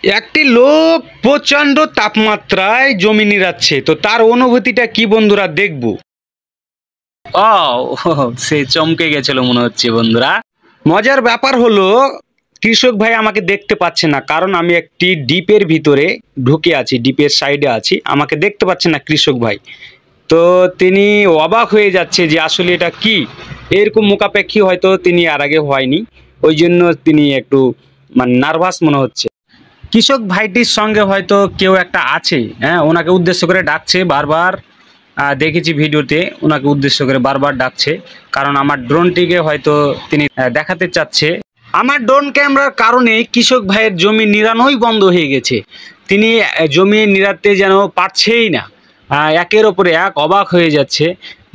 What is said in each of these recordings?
একটি লোক প্রচন্ড তাপমাত্রায় জমি নিড়াচ্ছে, তো তার অনুভূতিটা কি বন্ধুরা দেখব। সে চমকে গেছিল মনে হচ্ছে বন্ধুরা। মজার ব্যাপার হলো কৃষক ভাই আমাকে দেখতে পাচ্ছে না, কারণ আমি একটি ডিপের ভিতরে ঢুকে আছি, ডিপের সাইডে আছি, আমাকে দেখতে পাচ্ছে না কৃষক ভাই। তো তিনি অবাক হয়ে যাচ্ছে যে আসলে এটা কি, এরকম মুখাপেক্ষী হয়তো তিনি আর আগে হয়নি, ওই জন্য তিনি একটু নার্ভাস মনে হচ্ছে। কৃষক ভাইটির সঙ্গে হয়তো কেউ একটা আছে, হ্যাঁ, ওনাকে উদ্দেশ্য করে ডাকছে বারবার। দেখেছি ভিডিওতে ওনাকে উদ্দেশ্য করে বারবার ডাকছে, কারণ আমার ড্রোনটিকে হয়তো তিনি দেখাতে চাচ্ছে। আমার ড্রোন ক্যামেরার কারণে কৃষক ভাইয়ের জমি নিড়ানোই বন্ধ হয়ে গেছে, তিনি জমি নিড়াতে যেন পারছেই না। একের ওপরে এক অবাক হয়ে যাচ্ছে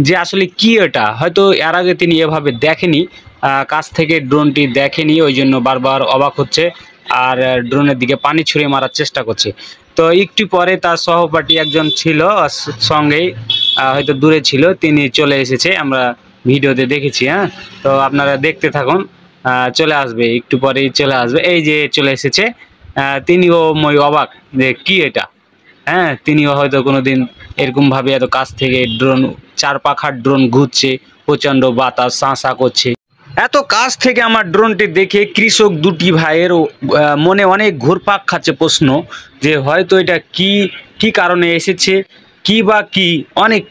যে আসলে কি এটা, হয়তো এর আগে তিনি এভাবে দেখেনি, কাছ থেকে ড্রোনটি দেখেনি, ওই জন্য বারবার অবাক হচ্ছে আর ড্রোনের দিকে পানি ছুঁড়ে মারার চেষ্টা করছে। তো একটু পরে তার সহপাঠী একজন ছিল সঙ্গেই, হয়তো দূরে ছিল, তিনি চলে এসেছে, আমরা ভিডিওতে দেখেছি। হ্যাঁ, তো আপনারা দেখতে থাকুন, চলে আসবে একটু পরেই চলে আসবে, এই যে চলে এসেছে। তিনিও মই অবাক যে কি এটা। হ্যাঁ, তিনিও হয়তো কোনোদিন এরকমভাবে এত কাছ থেকে ড্রোন, চার পাখার ড্রোন ঘুরছে, প্রচণ্ড বাতাস শাঁ করছে। এত কাছ থেকে আমার ড্রোনটি দেখে কৃষক দুটি ভাইয়ের মনে অনেক ঘুরপাক খাচ্ছে প্রশ্ন, যে হয়তো এটা কি কি কারণে এসেছে, কি বা কি, অনেক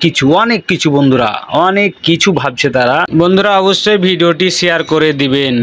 কিছু বন্ধুরা, অনেক কিছু ভাবছে তারা। বন্ধুরা অবশ্যই ভিডিওটি শেয়ার করে দিবেন।